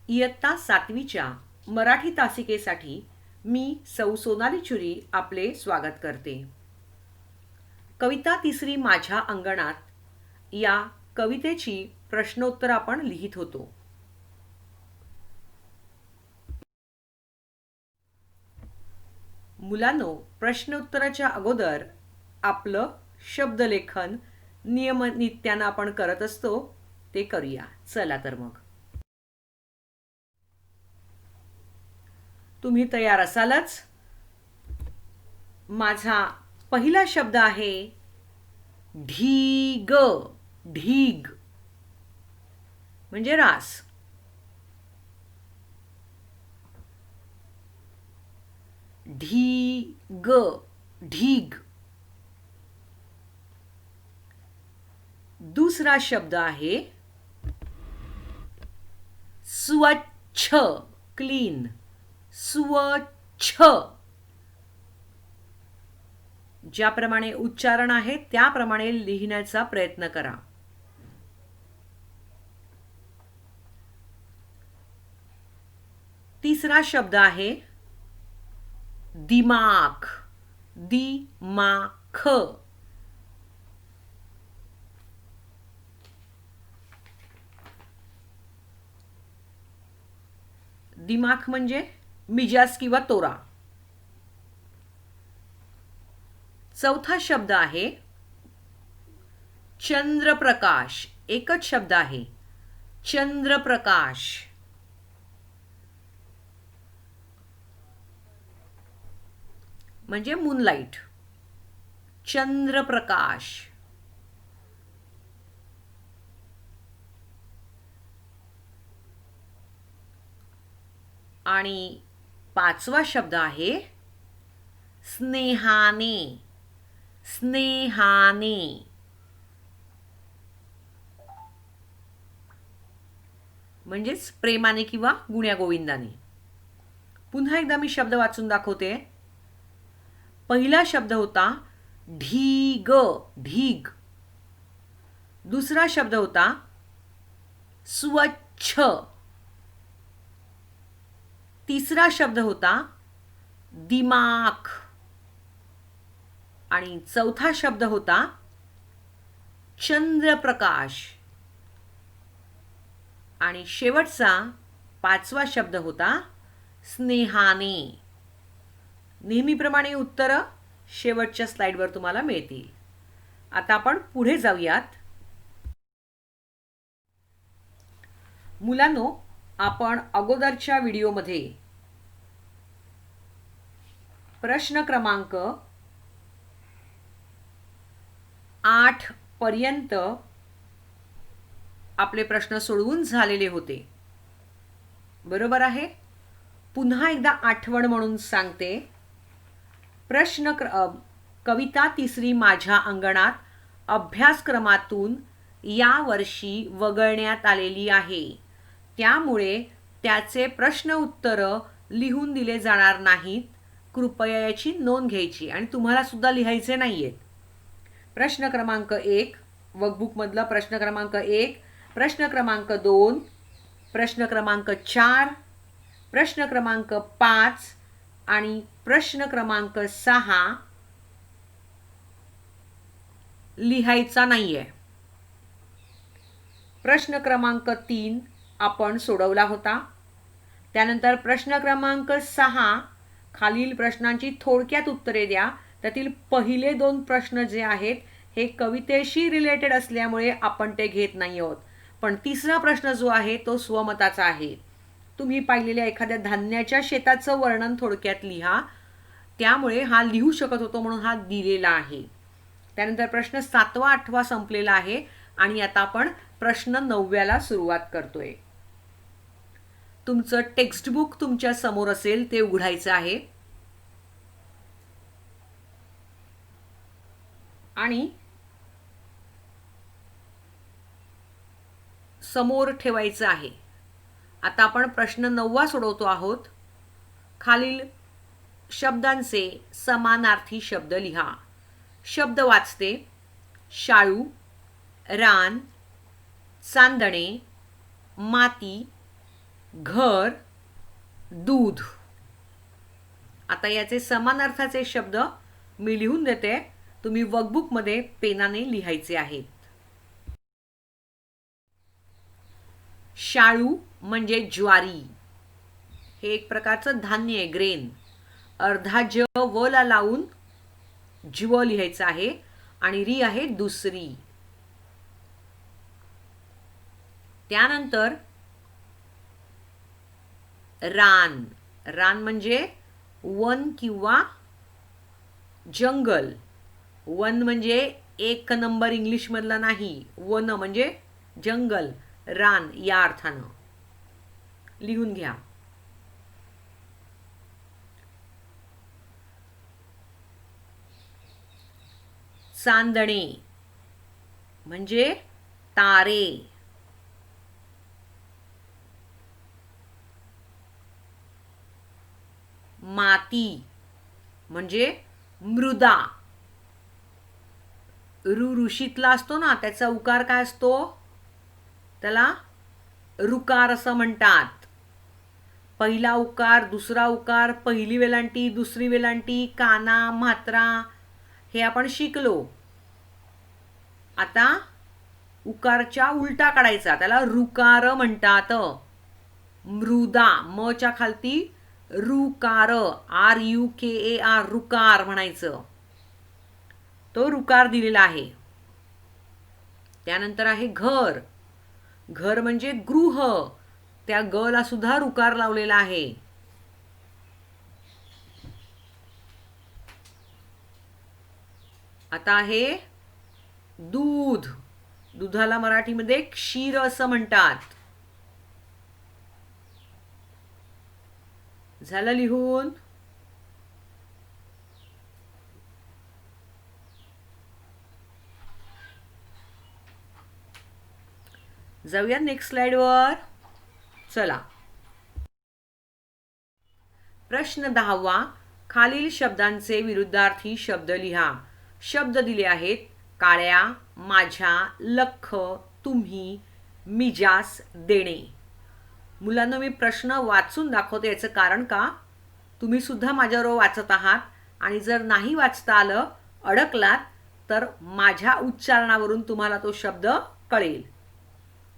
इयत्ता 7वीच्या मराठी तासिकेसाठी मी सौ सोनाली चुरी आपले स्वागत करते. कविता तिसरी माझ्या अंगणात या कवितेची प्रश्नोत्तर आपण लिहित होतो. मुलांनो, प्रश्नोत्तराच्या अगोदर आपलं शब्दलेखन नियमितपणे आपण करत असतो ते करूया. चला तर मग. तुम्ही तयार असालच? माझा पहिला शब्द आहे ढीग. ढीग म्हणजे रास. ढीग, ढीग. दुसरा शब्द आहे स्वच्छ, क्लीन. स्वच्छ. ज्याप्रमाणे उच्चारण आहे त्याप्रमाणे लिहिण्याचा प्रयत्न करा. तिसरा शब्द आहे दिमाख. दिमाख. दिमाख म्हणजे मिजाज किंवा तोरा. चौथा शब्द आहे चंद्रप्रकाश. एकच शब्द आहे चंद्रप्रकाश. म्हणजे मूनलाइट. चंद्रप्रकाश. आणि पाचवा शब्द आहे स्नेहाने. स्नेहाने. म्हणजेच प्रेमाने किंवा गुण्यागोविंदाने. पुन्हा एकदा मी शब्द वाचून दाखवते. पहिला शब्द होता ढीग. ढीग. दुसरा शब्द होता स्वच्छ. तिसरा शब्द होता दिमाख. आणि चौथा शब्द होता चंद्रप्रकाश. आणि शेवटचा पाचवा शब्द होता स्नेहाने. नेहमीप्रमाणे उत्तरं शेवटच्या स्लाइडवर तुम्हाला मिळतील. आता आपण पुढे जाऊयात. मुलांनो, आपण अगोदरच्या व्हिडिओमध्ये प्रश्न क्रमांक 8 पर्यंत आपले प्रश्न सोडवून झालेले होते. बरोबर आहे? पुन्हा एकदा आठवण म्हणून सांगते. कविता तिसरी माझ्या अंगणात अभ्यासक्रमातून या वर्षी वगळण्यात आलेली आहे. त्यामुळे त्याचे प्रश्न उत्तरं लिहून दिले जाणार नाहीत. कृपया याची नोंद घ्यायची आणि तुम्हाला सुद्धा लिहायचे नाहीयेत. प्रश्न क्रमांक 1 वर्कबुकमधला प्रश्न क्रमांक 1, प्रश्न क्रमांक 2, प्रश्न क्रमांक 4, प्रश्न क्रमांक 5 आणि प्रश्न क्रमांक 6 लिहायचा नाहीये. प्रश्न क्रमांक 3 आपण सोडवला होता. त्यानंतर प्रश्न क्रमांक 6 खालील प्रश्नांची थोडक्यात उत्तरे द्या. त्यातील पहिले 2 प्रश्न जे आहेत हे कवितेशी रिलेटेड असल्यामुळे आपण ते घेत नाही आहोत. पण तिसरा प्रश्न जो आहे तो स्वमताचा आहे. तुम्ही पाहिलेल्या एखाद्या धान्याच्या शेताचं वर्णन थोडक्यात लिहा. त्यामुळे हा लिहू शकत होतो म्हणून हा दिलेला आहे. त्यानंतर प्रश्न 7वा 8वा संपलेला आहे आणि आता आपण प्रश्न 9व्याला सुरुवात करतोय. तुमचं टेक्स्टबुक तुमच्या समोर असेल ते उघडायचं आहे आणि समोर ठेवायचं आहे. आता आपण प्रश्न 9वा सोडवतो आहोत. खालील शब्दांचे समानार्थी शब्द लिहा. शब्द वाचते. शाळू, रान, चांदणे, माती, घर, दूध. आता याचे समान अर्थाचे शब्द मी लिहून देते, तुम्ही वर्कबुकमध्ये पेनाने लिहायचे आहेत. शाळू म्हणजे ज्वारी, हे एक प्रकारचं धान्य आहे, ग्रेन. अर्धा ज व ला लावून ज्व लिहायचं आहे आणि री आहे दुसरी. त्यानंतर रान. रान म्हणजे वन किंवा जंगल. वन म्हणजे एक नंबर इंग्लिश मधला नाही, वन म्हणजे जंगल, रान या अर्थानं. लिहून घ्या. चांदणे म्हणजे तारे. माती म्हणजे मृदा. ऋषीतला असतो ना, त्याचा उकार काय असतो, त्याला ऋकार असं म्हणतात. पहिला उकार, दुसरा उकार, पहिली वेलांटी, दुसरी वेलांटी, काना, मात्रा हे आपण शिकलो. आता उकारच्या उलटा काढायचा, त्याला ऋकार म्हणतात. मृदा, म च्या खालती ऋकार, RUKAR, ऋकार म्हणायचं. तो ऋकार दिलेला आहे. त्यानंतर आहे घर. घर म्हणजे गृह, त्या ग ला सुद्धा ऋकार लावलेला आहे. आता आहे दूध. दुधाला मराठीमध्ये क्षीर असं म्हणतात. झालं लिहून? जाऊया नेक्स्ट स्लाइडवर. चला. प्रश्न 10वा. खालील शब्दांचे विरुद्धार्थी शब्द लिहा. शब्द दिले आहेत: काळ्या, माझ्या, लख, तुम्ही, मिजास, देणे. मुलांना मी प्रश्न वाचून दाखवते. याचं कारण का, तुम्ही सुद्धा माझ्याबरोबर वाचत आहात आणि जर नाही वाचता आलं, अडकलात, तर माझ्या उच्चारणावरून तुम्हाला तो शब्द कळेल.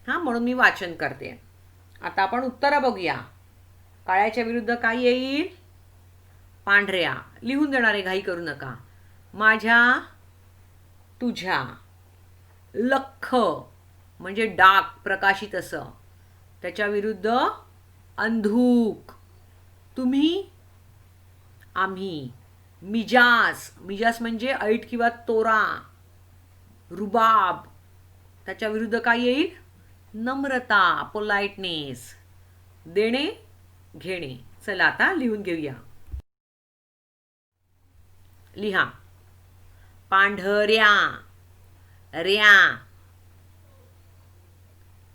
म्हणून मी वाचन करते. आता आपण उत्तरं बघूया. काळ्याच्या विरुद्ध काय येईल? पांढऱ्या. लिहून देणारे घाई करू नका. माझ्या, तुझ्या. लख म्हणजे डार्क, प्रकाशित असं, त्याच्या विरुद्ध अंधुक. तुम्ही, आम्ही. मिजास. मिजास म्हणजे ऐट किंवा तोरा, रुबाब. त्याच्या विरुद्ध काय येईल? नम्रता, पोलाइटनेस. देणे, घेणे. चला आता लिहून घेऊया. लिहा. पांढऱ्या, ऱ्या.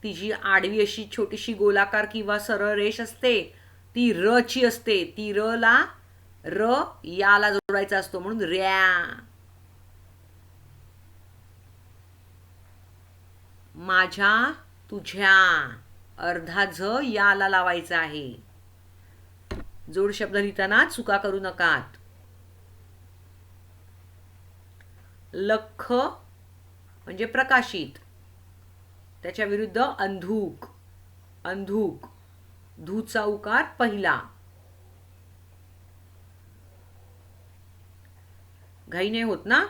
तिची आडवी अशी छोटीशी गोलाकार किंवा सरळ रेष असते, ती र ची असते. ती र ला र याला जोडायचा असतो, म्हणून ऱ्या. माझ्या, तुझ्या. अर्धा झ याला लावायचा आहे. जोड शब्द लिहिताना चुका करू नकात. लख म्हणजे प्रकाशित, त्याच्या विरुद्ध अंधुक. अंधुक. धूचा उकार पहिला. घाई नाही होत ना?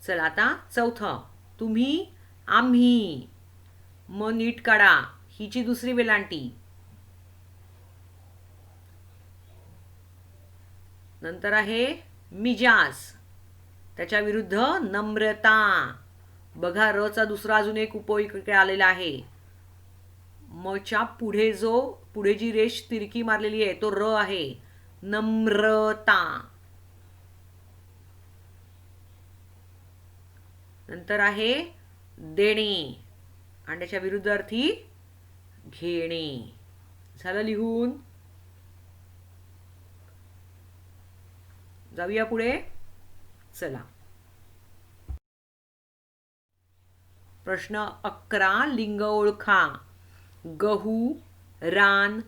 चला आता चौथं. तुम्ही, आम्ही. म नीट काढा. हिची दुसरी वेलांटी. नंतर आहे मिजास, त्याच्या विरुद्ध नम्रता. बघा, र चा दुसरा अजून एक उपयोग आलेला आहे. म च्या पुढे जी रेष तिरकी मारलेली आहे, तो र आहे. नम्रता. नंतर आहे देणे आणि त्याच्या विरुद्ध अर्थी घेणे. झालं लिहून? जाऊया पुढे. चला. प्रश्न 11. लिंग ओळखा. गहू, रान,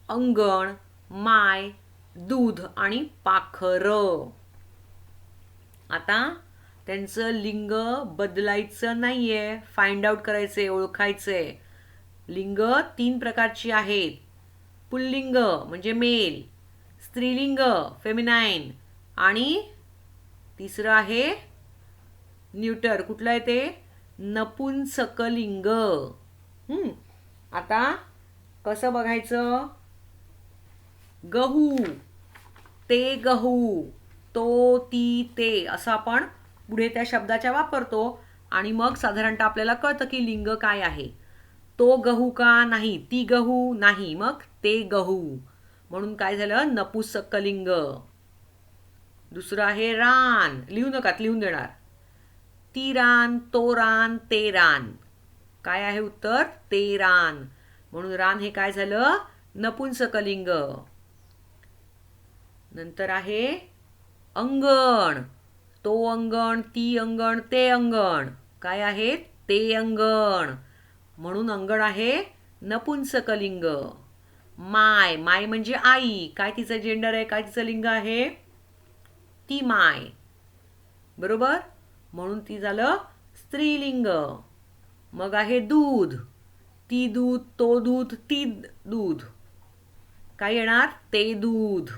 अंगण, माय, दूध आणि पाखरं. आता त्यांचं लिंग बदलायचं नाहीये, फाइंड आउट करायचंय, ओळखायचंय. लिंग 3 प्रकारची आहेत. पुल्लिंग म्हणजे मेल, स्त्रीलिंग फेमिनाईन आणि तिसरं आहे न्यूटर. कुठलं आहे ते? नपुंसकलिंग. आता कसं बघायचं? गहू, ते गहू, तो, ती, ते असं आपण पुढे त्या शब्दाच्या वापरतो आणि मग साधारणतः आपल्याला कळतं की लिंग काय आहे. तो गहू का नाही, ती गहू नाही, मग ते गहू. म्हणून काय झालं? नपुंसकलिंग. दुसरं आहे रान. लिहू नका, लिहून देणार. ती रान, तो रान, ते रान. काय आहे उत्तर? ते रान. म्हणून रान हे काय झालं? नपुंसकलिंग. नंतर आहे अंगण. तो अंगण, ती अंगण, ते अंगण. काय आहे? ते अंगण. म्हणून अंगण आहे नपुंसकलिंग. माय, माय म्हणजे आई. काय तिचं जेंडर आहे? काय तिचं लिंग आहे? ती माय. बरोबर? म्हणून ती झालं स्त्रीलिंग. मग आहे दूध. ती दूध, तो दूध, ती दूध. काय येणार? ते दूध.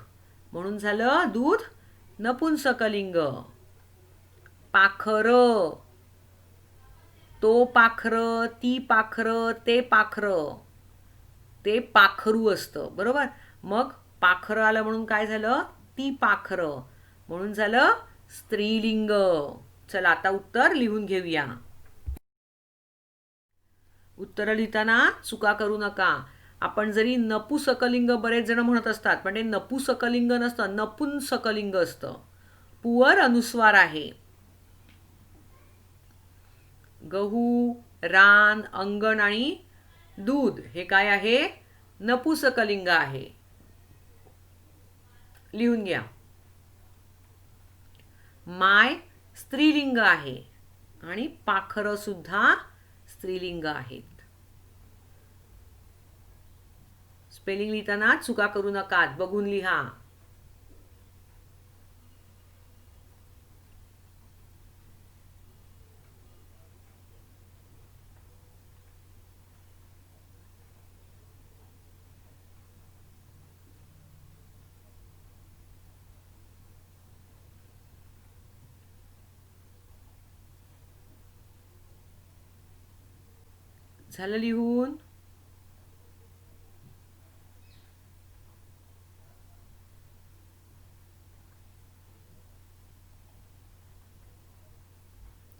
म्हणून झालं दूध नपुंसकलिंग. पाखरं. तो पाखरं, ती पाखरं, ते पाखरं. ते पाखरू असतं. बरोबर? मग पाखरं आलं म्हणून काय झालं? ती पाखरं. म्हणून झालं स्त्रीलिंग. चला आता उत्तर लिहून घेऊया. उत्तर लिहिताना चुका करू नका. आपण जरी नपुंसकलिंग बरेच जण म्हणत असतात, पण ते नपुंसकलिंग नसतं, नपुंसकलिंग असतं. पुवर अनुस्वार आहे. गहू, रान, अंगण आणि दूध हे काय आहे? नपुंसकलिंग आहे. लिहून घ्या. माय स्त्रीलिंग आहे आणि पाखरं सुद्धा स्त्रीलिंग आहेत. स्पेलिंग लिहिताना चुका करू नका, बघून लिहा. झालं लिहून?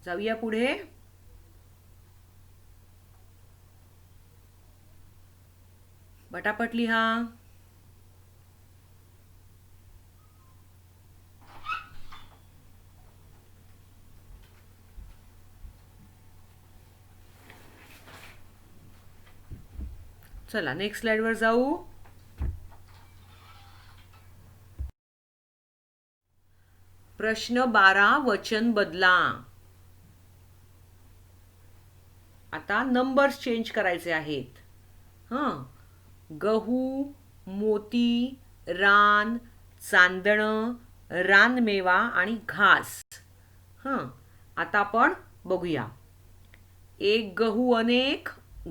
जाऊया पुढे. पटापट लिहा. चला नेक्स्ट स्लाइडवर जाऊ. प्रश्न 12 वचन बदला. आता नंबर्स चेंज करायचे आहेत. गहू, मोती, रान, चांदणं, रानमेवा आणि घास. आता आपण बघूया. एक गहू अनेक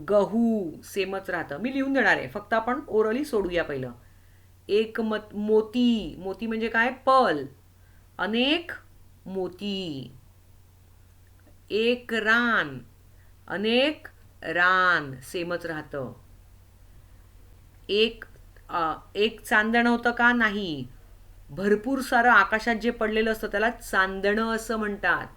गहू सेमच राहतं. मी लिहून देणार आहे, फक्त आपण ओरली सोडूया पहिलं. एक मोती, मोती म्हणजे काय? पर्ल. अनेक मोती. एक रान, अनेक रान सेमच राहतं. एक चांदणं होतं का? नाही. भरपूर सारं आकाशात जे पडलेलं असतं त्याला चांदणं असं म्हणतात.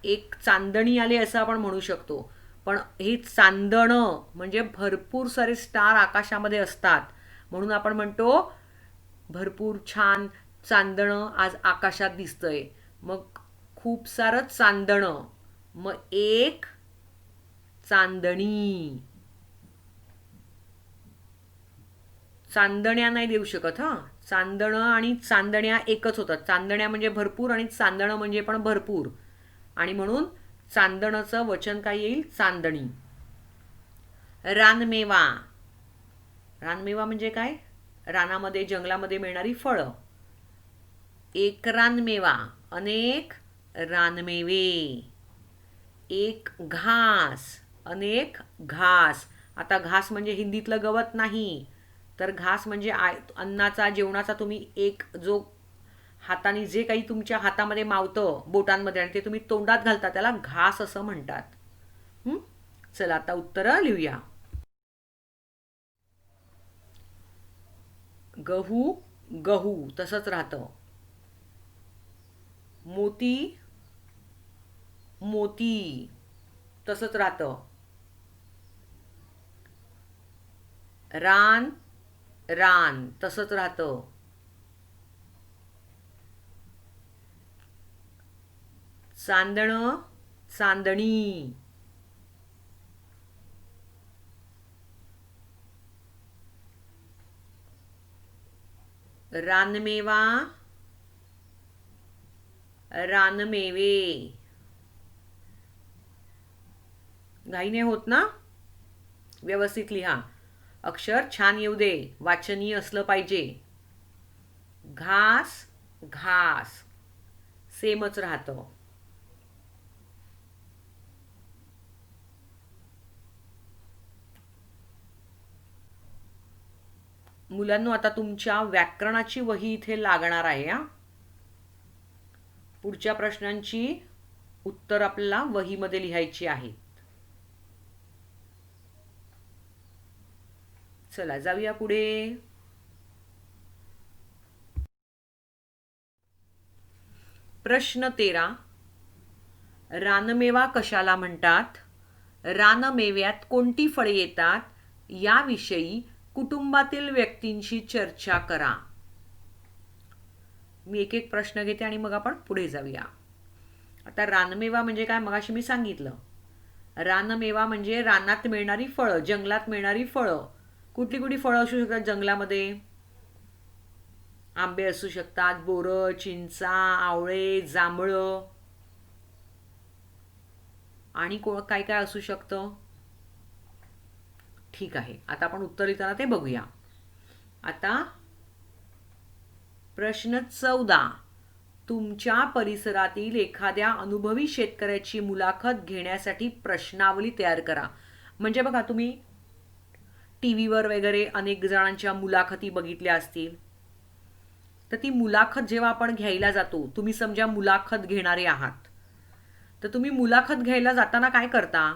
एक चांदणी आले असं आपण म्हणू शकतो. पण हे चांदणं म्हणजे भरपूर सारे स्टार आकाशामध्ये असतात, म्हणून आपण म्हणतो भरपूर छान चांदणं आज आकाशात दिसतंय. मग खूप सारं चांदणं. मग एक चांदणी. चांदण्या नाही देऊ शकत. चांदणं आणि चांदण्या एकच होतात. चांदण्या म्हणजे भरपूर आणि चांदणं म्हणजे पण भरपूर, आणि म्हणून चांदणचं वचन काय येईल? चांदणी. रानमेवा. रानमेवा म्हणजे काय? रानामध्ये जंगलामध्ये मिळणारी फळं. एक रानमेवा, अनेक रानमेवे. एक घास, अनेक घास. आता घास म्हणजे हिंदीतलं गवत नाही, तर घास म्हणजे अन्नाचा, जेवणाचा तुम्ही एक जो हाताने जे काही तुमच्या हातामध्ये मावतं बोटांमध्ये आणि ते तुम्ही तोंडात घालता त्याला घास असं म्हणतात. चला आता उत्तरं लिहूया. गहू गहू तसंच राहतं. मोती मोती तसंच राहतं. रान रान तसंच राहतं. चांदणं चांदणी. रानमेवा रानमेवे. घाईने होत ना? व्यवस्थित लिहा. अक्षर छान येऊ दे, वाचनीय असलं पाहिजे. घास घास सेमच राहतं. मुलांनो, आता तुमच्या व्याकरणाची वही इथे लागणार आहे. हा, पुढच्या प्रश्नांची उत्तर आपल्याला वहीमध्ये लिहायची आहेत. चला जाऊया पुढे. प्रश्न 13. रानमेवा कशाला म्हणतात? रानमेव्यात कोणती फळे येतात? याविषयी कुटुंबातील व्यक्तींशी चर्चा करा. मी एक एक प्रश्न घेते आणि मग आपण पुढे जाऊया. आता रानमेवा म्हणजे काय मगाशी मी सांगितलं. रानमेवा म्हणजे रानात मिळणारी फळं, जंगलात मिळणारी फळं. कुठली कुठली फळं असू शकतात जंगलामध्ये? आंबे असू शकतात, बोरं, चिंचा, आवळे, जांभळं आणि काय काय असू शकतं? ठीक आहे, आता आपण उत्तर लिहिताना ते बघूया. आता प्रश्न 14. तुमच्या परिसरातील एखाद्या अनुभवी शेतकऱ्याची मुलाखत घेण्यासाठी प्रश्नावली तयार करा. म्हणजे बघा, तुम्ही टीव्हीवर वगैरे अनेक जणांच्या मुलाखती बघितल्या असतील. तर ती मुलाखत जेव्हा आपण घ्यायला जातो, तुम्ही समजा मुलाखत घेणारे आहात, तर तुम्ही मुलाखत घ्यायला जाताना काय करता?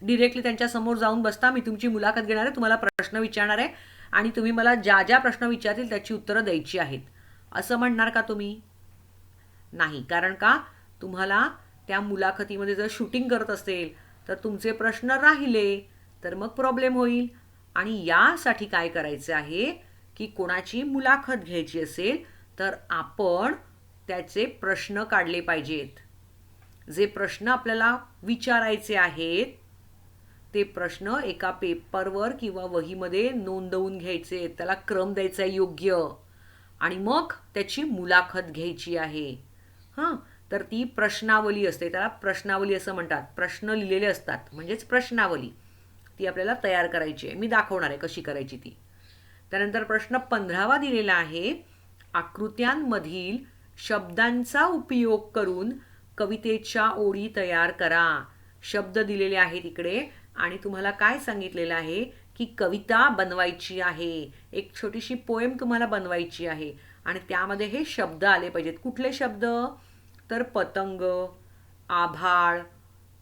डिरेक्टली त्यांच्या समोर जाऊन बसता, मी तुमची मुलाखत घेणार आहे, तुम्हाला प्रश्न विचारणार आहे आणि तुम्ही मला ज्या ज्या प्रश्न विचारतील त्याची उत्तरं द्यायची आहेत, असं म्हणणार का तुम्ही? नाही. कारण का? तुम्हाला त्या मुलाखतीमध्ये जर शूटिंग करत असेल तर तुमचे प्रश्न राहिले तर मग प्रॉब्लेम होईल. आणि यासाठी काय करायचं आहे की कोणाची मुलाखत घ्यायची असेल तर आपण त्याचे प्रश्न काढले पाहिजेत. जे प्रश्न आपल्याला विचारायचे आहेत ते प्रश्न एका पेपरवर किंवा वहीमध्ये नोंदवून घ्यायचे, त्याला क्रम द्यायचा योग्य आणि मग त्याची मुलाखत घ्यायची आहे. हां, तर ती प्रश्नावली असते, त्याला प्रश्नावली असं म्हणतात. प्रश्न लिहिलेले असतात म्हणजेच प्रश्नावली. ती आपल्याला तयार करायची आहे. मी दाखवणार आहे कशी करायची ती. त्यानंतर प्रश्न 15वा दिलेला आहे. आकृत्यांमधील शब्दांचा उपयोग करून कवितेच्या ओळी तयार करा. शब्द दिलेले आहेत इकडे आणि तुम्हाला काय सांगितलेलं आहे की कविता बनवायची आहे, एक छोटीशी पोएम तुम्हाला बनवायची आहे आणि त्यामध्ये हे शब्द आले पाहिजेत. कुठले शब्द? तर पतंग, आभाळ,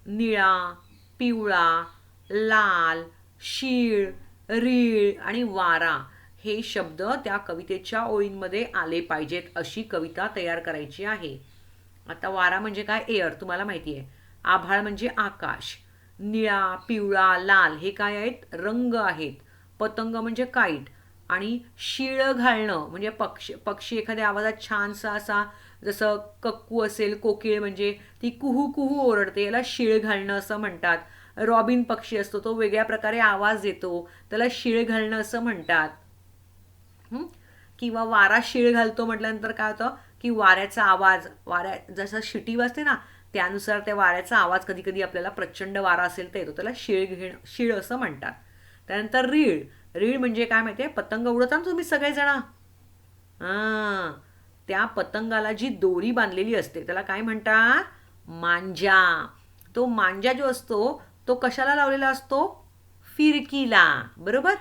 निळा, पिवळा, लाल, शीळ, रीळ आणि वारा हे शब्द त्या कवितेच्या ओळींमध्ये आले पाहिजेत. अशी कविता तयार करायची आहे. आता वारा म्हणजे काय? एअर, तुम्हाला माहिती आहे. आभाळ म्हणजे आकाश. निळा, पिवळा, लाल हे काय आहेत? रंग आहेत. पतंग म्हणजे काईट आणि शीळ घालणं म्हणजे पक्षी एखाद्या आवाजात छानसा असा, जसं कक्कू असेल, कोकिळ म्हणजे ती कुहू कुहू ओरडते, याला शीळ घालणं असं म्हणतात. रॉबिन पक्षी असतो, तो वेगळ्या प्रकारे आवाज देतो, त्याला शीळ घालणं असं म्हणतात. किंवा वारा शीळ घालतो म्हटल्यानंतर काय होतं की वाऱ्याचा आवाज, जसं शिटी वाजते ना त्यानुसार त्या वाऱ्याचा आवाज कधी कधी आपल्याला प्रचंड वारा असेल तर येतो, त्याला शीळ असं म्हणतात. त्यानंतर रीळ. रीळ म्हणजे काय माहिती आहे, पतंग उडवता ना तुम्ही सगळेजण, हां, त्या पतंगाला जी दोरी बांधलेली असते त्याला काय म्हणतात, मांजा. तो मांजा जो असतो तो कशाला लावलेला असतो, फिरकीला, बरोबर.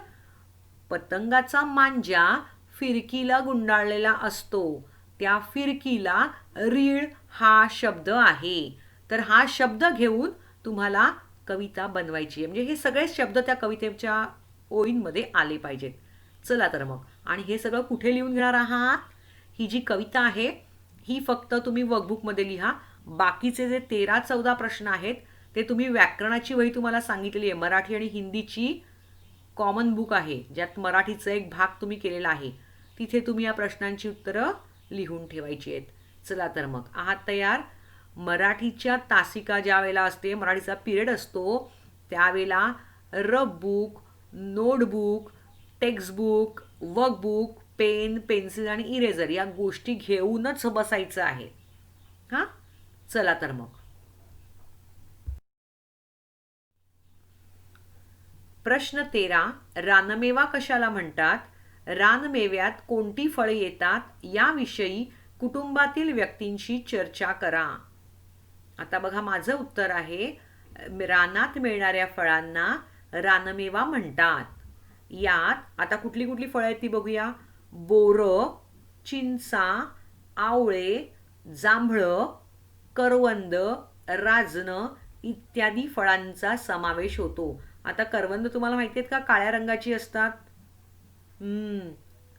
पतंगाचा मांजा फिरकीला गुंडाळलेला असतो, त्या फिरकीला रीळ हा शब्द आहे. तर हा शब्द घेऊन तुम्हाला कविता बनवायची आहे, म्हणजे हे सगळे शब्द त्या कवितेच्या ओळींमध्ये आले पाहिजेत. चला तर मग, आणि हे सगळं कुठे लिहून घेणार आहात, ही जी कविता आहे ही फक्त तुम्ही वर्कबुकमध्ये लिहा. बाकीचे जे 13-14 प्रश्न आहेत ते तुम्ही व्याकरणाची वही तुम्हाला सांगितलेली आहे, मराठी आणि हिंदीची कॉमन बुक आहे ज्यात मराठीचा एक भाग तुम्ही केलेला आहे, तिथे तुम्ही या प्रश्नांची उत्तरं लिहून ठेवायची आहेत. चला तर मग, आहात तयार. मराठीच्या तासिका ज्या वेळेला असते, मराठीचा पिरियड असतो, त्यावेळेला rough book, notebook, textbook, workbook, pen, pencil आणि इरेझर या गोष्टी घेऊनच बसायचं आहे. हां, चला तर मग. प्रश्न 13, रानमेवा कशाला म्हणतात? रानमेव्यात कोणती फळे येतात याविषयी कुटुंबातील व्यक्तींशी चर्चा करा. आता बघा, माझं उत्तर आहे, रानात मिळणाऱ्या फळांना रानमेवा म्हणतात. यात आता कुठली कुठली फळं आहेत ती बघूया. बोरं, चिंचा, आवळे, जांभळं, करवंद, राजनं इत्यादी फळांचा समावेश होतो. आता करवंद तुम्हाला माहिती आहेत का, काळ्या रंगाची असतात,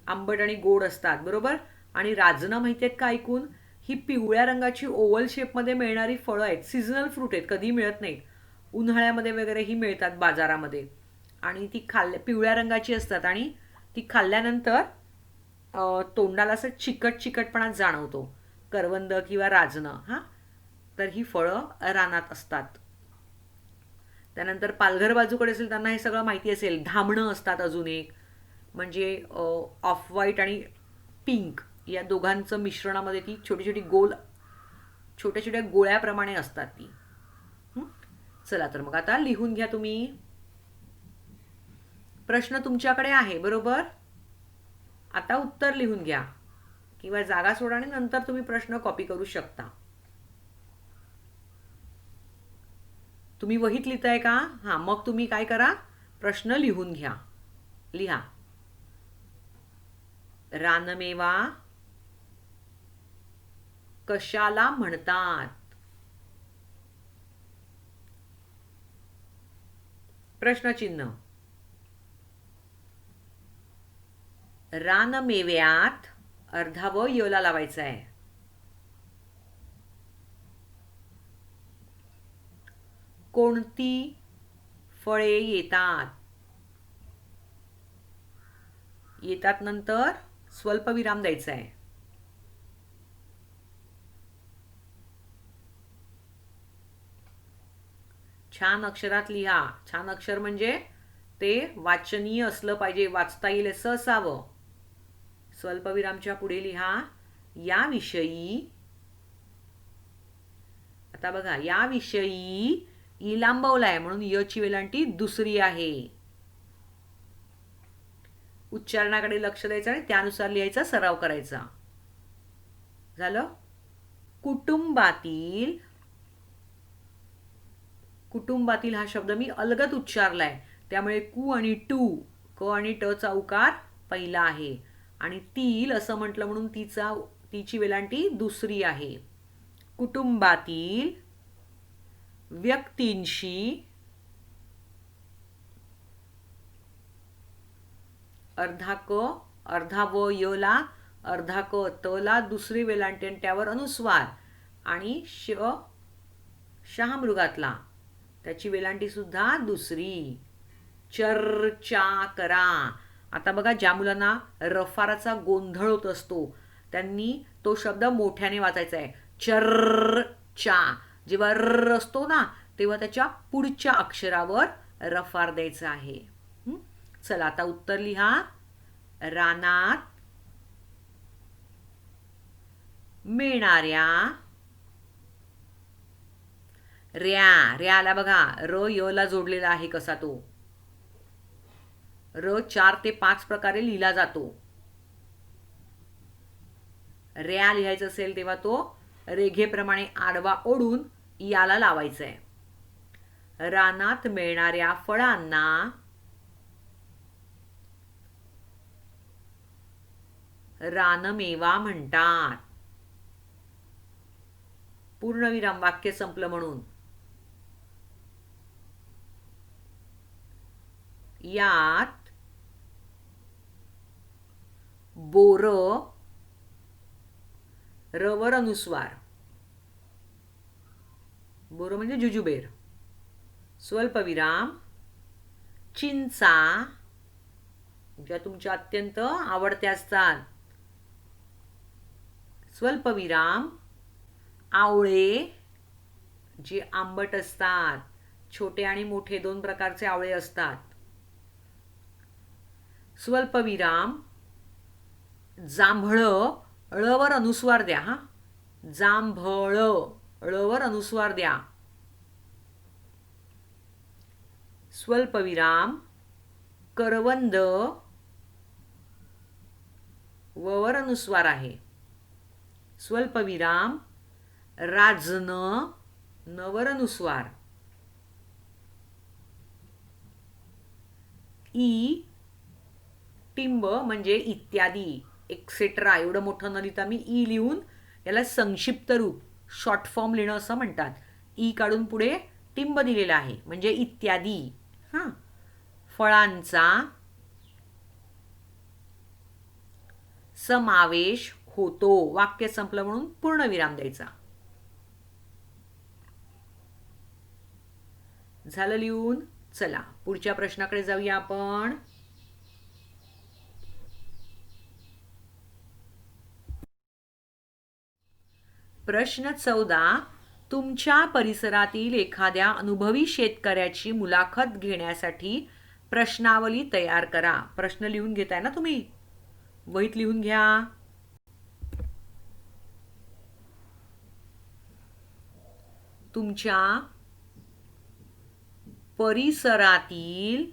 आंबट आणि गोड असतात, बरोबर. आणि राजनं माहिती आहेत का ऐकून, ही पिवळ्या रंगाची ओव्हल शेपमध्ये मिळणारी फळं आहेत, सीझनल फ्रूट आहेत, कधी मिळत नाहीत, उन्हाळ्यामध्ये वगैरे ही मिळतात बाजारामध्ये. आणि ती पिवळ्या रंगाची असतात आणि ती खाल्ल्यानंतर तोंडाला असं चिकट चिकटपणा जाणवतो, करवंद किंवा राजनं. हां, तर ही फळं रानात असतात. त्यानंतर पालघर बाजूकडे असेल त्यांना हे सगळं माहिती असेल, धामणं असतात अजून एक, म्हणजे ऑफ व्हाईट आणि पिंक या दोघांचं मिश्रणामध्ये ती छोटी छोटी गोल, छोट्या छोट्या गोळ्याप्रमाणे असतात ती. चला तर मग, आता लिहून घ्या तुम्ही. प्रश्न तुमच्याकडे आहे, बरोबर. आता उत्तर लिहून घ्या किंवा जागा सोडा आणि नंतर तुम्ही प्रश्न कॉपी करू शकता. तुम्ही वहीत लिहिताय का? हां, मग तुम्ही काय करा, प्रश्न लिहून घ्या. लिहा. रानमेवा कशाला म्हणतात? प्रश्नचिन्ह. रानमेव्यात अर्धा व योला लावायचा आहे. कोणती फळे येतात? येतात नंतर स्वल्पविराम द्यायचा आहे. छान अक्षरात लिहा. छान अक्षर म्हणजे ते वाचनीय असलं पाहिजे, वाचता येईल असं असावं. स्वल्पविरामच्या पुढे लिहा याविषयी. आता बघा, याविषयी ई लांबवलाय म्हणून यची वेलांटी दुसरी आहे. उच्चारणाकडे लक्ष द्यायचं आणि त्यानुसार लिहायचा सराव करायचा. झालं. कुटुंबातील, कुटुंबातील हा शब्द मी अलगद उच्चारलाय, त्यामुळे कु आणि टू, क आणि ट चा उकार पहिला आहे, आणि तील असं म्हटलं म्हणून तिची वेलांटी दुसरी आहे. कुटुंबातील व्यक्तींशी अर्धा क, अर्धा व यला, अर्धा क तला दुसरी वेलांटी आणि त्यावर अनुस्वार, आणि शहामृगातला त्याची वेलांटी सुद्धा दुसरी. चर्चा करा. आता बघा, ज्या मुलांना रफाराचा गोंधळ होत असतो त्यांनी तो शब्द मोठ्याने वाचायचा आहे. चर्चा. जेव्हा र असतो ना तेव्हा त्याच्या पुढच्या अक्षरावर रफार द्यायचा आहे. चला आता उत्तर लिहा. रानात मिळणाऱ्या रॅ, रॅला बघा र य ला जोडलेला आहे कसा तो. र 4 ते 5 प्रकारे लिहिला जातो. रॅ लिहायचं असेल तेव्हा तो रेघेप्रमाणे आडवा ओढून याला लावायचा आहे. रानात मिळणाऱ्या फळांना रानमेवा म्हणतात. पूर्णविराम, वाक्य संपलं म्हणून. यात बोर, रवर अनुस्वार, बोर म्हणजे जुजुबेर, स्वल्पविराम, चिंचा ज्या तुमच्या अत्यंत आवडत्या असतात, स्वल्पविराम, आवळे जे आंबट असतात, छोटे आणि मोठे 2 प्रकारचे आवळे असतात, स्वल्पविराम, जांभळ, ळवर अनुस्वार द्या हा, जांभळ ळवर अनुस्वार द्या, स्वल्पविराम, करवंद ववर अनुस्वार आहे, स्वल्पविराम, राजन नवर अनुस्वार, ई टिंब म्हणजे इत्यादी एक्सेट्रा. एवढं मोठं न लिहिता मी ई लिहून याला संक्षिप्त रूप शॉर्ट फॉर्म लिहिणं असं म्हणतात. ई काढून पुढे टिंब दिलेला आहे म्हणजे इत्यादी. हां, फळांचा समावेश होतो. वाक्य संपलं म्हणून पूर्णविराम द्यायचा. झालं लिहून. चला पुढच्या प्रश्नाकडे जाऊया आपण. प्रश्न 14. तुमच्या परिसरातील एखाद्या अनुभवी शेतकऱ्याची मुलाखत घेण्यासाठी प्रश्नावली तयार करा. प्रश्न लिहून घेताय ना तुम्ही, वहीत लिहून घ्या. तुमच्या परिसरातील,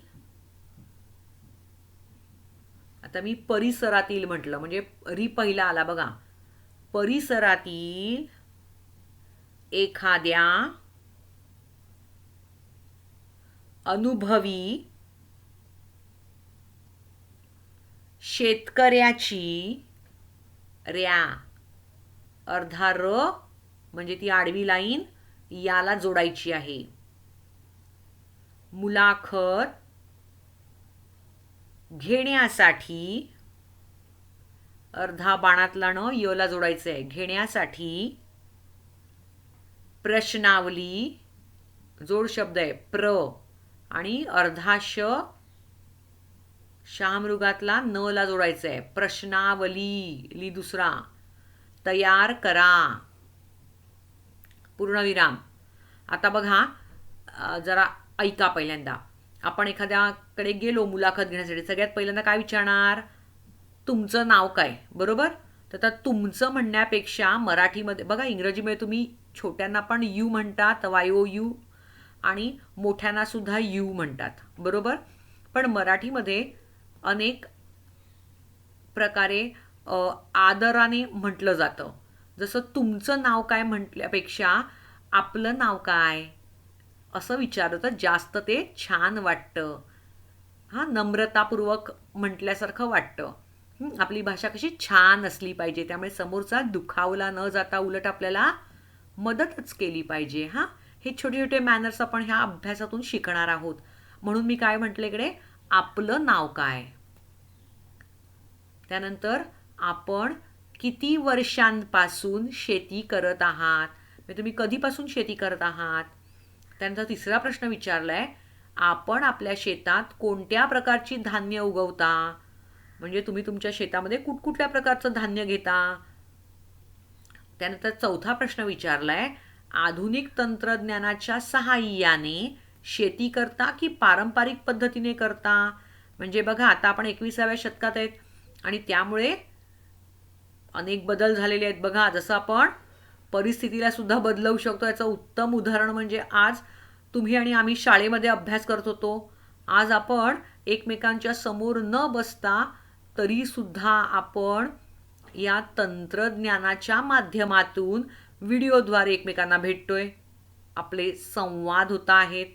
आता मी परिसरातील म्हटलं म्हणजे री पहिला आला बघा, परिसरातील एखाद्या अनुभवी शेतकऱ्याची, रॅ अर्धा र म्हणजे ती आडवी लाईन याला जोडायची आहे, मुलाखत घेण्यासाठी अर्धा बाणातला न य ला जोडायचं आहे, घेण्यासाठी प्रश्नावली जोड शब्द आहे प्र आणि अर्धा शहामृगातला न ला जोडायचं आहे, प्रश्नावली ली दुसरा तयार करा पूर्णविराम. आता बघा जरा ऐका. पहिल्यांदा आपण एखाद्याकडे गेलो मुलाखत घेण्यासाठी, सगळ्यात पहिल्यांदा काय विचारणार, तुमचं नाव काय, बरोबर. तर तुमचं म्हणण्यापेक्षा मराठीमध्ये बघा, इंग्रजीमध्ये तुम्ही छोट्यांना पण यू म्हणतात, YOU, आणि मोठ्यांना सुद्धा यू म्हणतात, बरोबर. पण मराठीमध्ये अनेक प्रकारे आदराने म्हटलं जातं. जसं तुमचं नाव काय म्हटल्यापेक्षा आपलं नाव काय असं विचारलं तर जास्त ते छान वाटतं. हां, नम्रतापूर्वक म्हटल्यासारखं वाटतं. आपली भाषा कशी छान असली पाहिजे, त्यामुळे समोरचा दुखावला न जाता उलट आपल्याला मदतच केली पाहिजे. हां, हे छोटे छोटे मॅनर्स आपण ह्या अभ्यासातून शिकणार आहोत. म्हणून मी काय म्हटलं इकडे, आपलं नाव काय. त्यानंतर आपण किती वर्षांपासून शेती करत आहात, म्हणजे तुम्ही कधीपासून शेती करत आहात. त्यानंतर तिसरा प्रश्न विचारलाय, आपण आपल्या शेतात कोणत्या प्रकारची धान्य उगवता, म्हणजे तुम्ही तुमच्या शेतामध्ये कुठकुठल्या प्रकारचं धान्य घेता. त्यानंतर चौथा प्रश्न विचारलाय, आधुनिक तंत्रज्ञानाच्या सहाय्याने शेती करता की पारंपरिक पद्धतीने करता. म्हणजे बघा, आता आपण 21व्या शतकात आहेत आणि त्यामुळे अनेक बदल झालेले आहेत. बघा, जसं आपण परिस्थितीला सुद्धा बदलवू शकतो. याचं उत्तम उदाहरण म्हणजे आज तुम्ही आणि आम्ही शाळेमध्ये अभ्यास करत होतो. आज आपण एकमेकांच्या समोर न बसता तरी सुद्धा आपण या तंत्रज्ञानाच्या माध्यमातून व्हिडिओद्वारे एकमेकांना भेटतोय. आपले संवाद होत आहेत,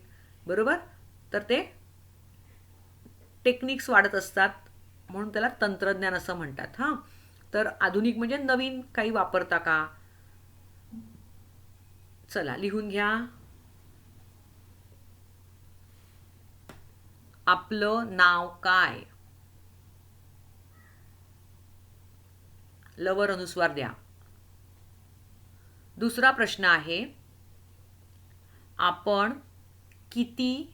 बरोबर. तर ते टेक्निक्स वाढत असतात, म्हणून त्याला तंत्रज्ञान असं म्हणतात. हां, तर आधुनिक म्हणजे नवीन काही वापरता का? चला लिहून घ्या. आपलं नाव काय? लवर अनुस्वार द्या. दुसरा प्रश्न आहे, आपण किती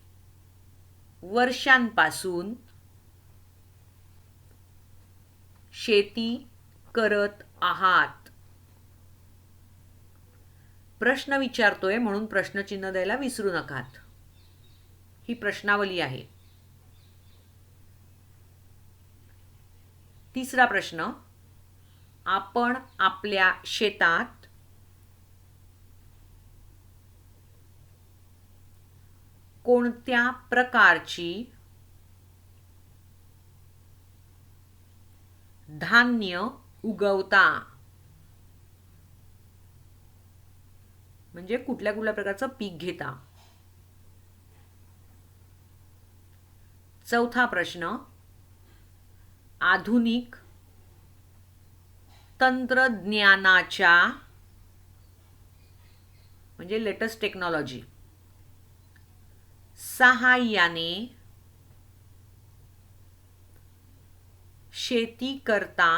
वर्षांपासून शेती करत आहात? प्रश्न विचारतोय म्हणून प्रश्नचिन्ह द्यायला विसरू नकात. ही प्रश्नावली आहे. तिसरा प्रश्न, आपण आपल्या शेतात कोणत्या प्रकारची धान्य उगवता? म्हणजे कुठल्या कुठल्या प्रकारचं पीक घेता. चौथा प्रश्न, आधुनिक तंत्रज्ञानाच्या म्हणजे लेटेस्ट टेक्नॉलॉजी सहाय्याने शेती करता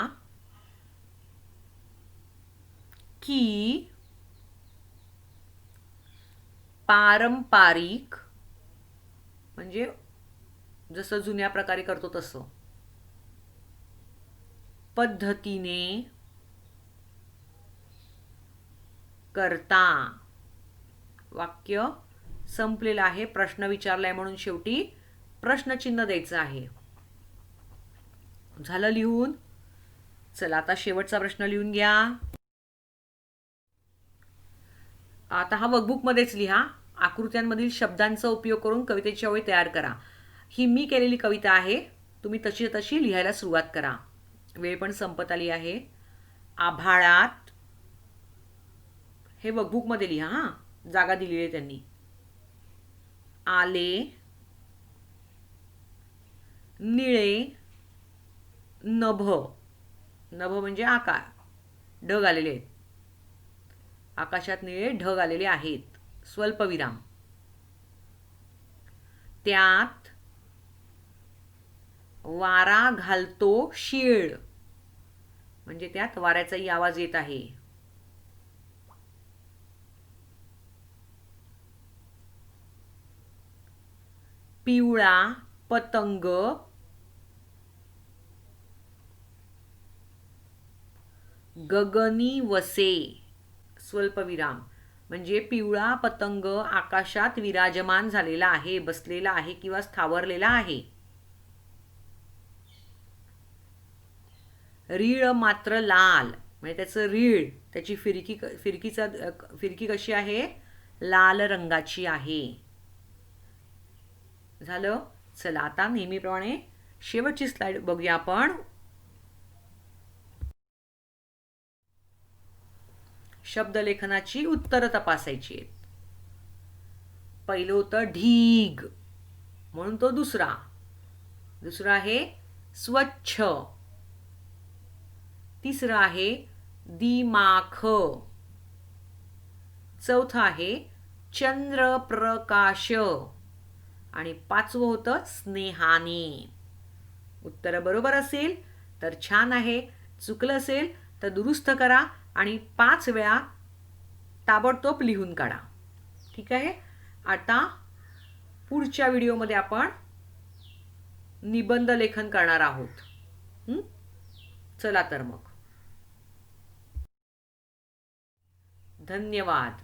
की पारंपरिक म्हणजे जसं जुन्या प्रकारे करतो तसं पद्धतीने करता. वाक्य संपलेलं आहे. प्रश्न विचारलाय म्हणून शेवटी प्रश्नचिन्ह द्यायचं आहे. झालं लिहून? चला आता शेवटचा प्रश्न लिहून घ्या. आता हा वर्कबुकमध्येच लिहा. आकृत्यांमधील शब्दांचा उपयोग करून कवितेची ओळी तयार करा. ही मी केलेली कविता आहे. तुम्ही तशी तशी लिहायला सुरुवात करा. वेळ पण संपत आली आहे. आभाळात, हे वर्कबुकमध्ये लिहा. हां, जागा दिलेली आहे त्यांनी. आले निळे नभ, नभ म्हणजे आकाश, ढग आलेले आहेत. आकाशात निळे ढग आलेले आहेत. स्वल्पविराम. त्यात वारा घालतो शीळ, म्हणजे त्यात वाऱ्याचाही आवाज येत आहे. पिवळा पतंग गगनी वसे, स्वल्पविराम, म्हणजे पिवळा पतंग आकाशात विराजमान झालेला आहे, बसलेला आहे किंवा स्थावरलेला आहे. रीळ मात्र लाल, म्हणजे त्याचं रीळ, त्याची फिरकी कशी आहे? लाल रंगाची आहे. झालं? चला आता नेहमीप्रमाणे शेवटची स्लाइड बघूया आपण. शब्दलेखनाची उत्तरं तपासायची आहेत. पहिलं होतं ढीग, म्हणून तो दुसरा आहे स्वच्छ. तिसरं आहे दिमाख. चौथं आहे चंद्रप्रकाश. आणि पाचवं होतं स्नेहाने. उत्तर बरोबर असेल तर छान आहे, चुकलं असेल तर दुरुस्त करा आणि 5 वेळा ताबडतोब लिहून काढा. ठीक आहे. आता पुढच्या व्हिडिओमध्ये आपण निबंध लेखन करणार आहोत. चला तर मग, धन्यवाद.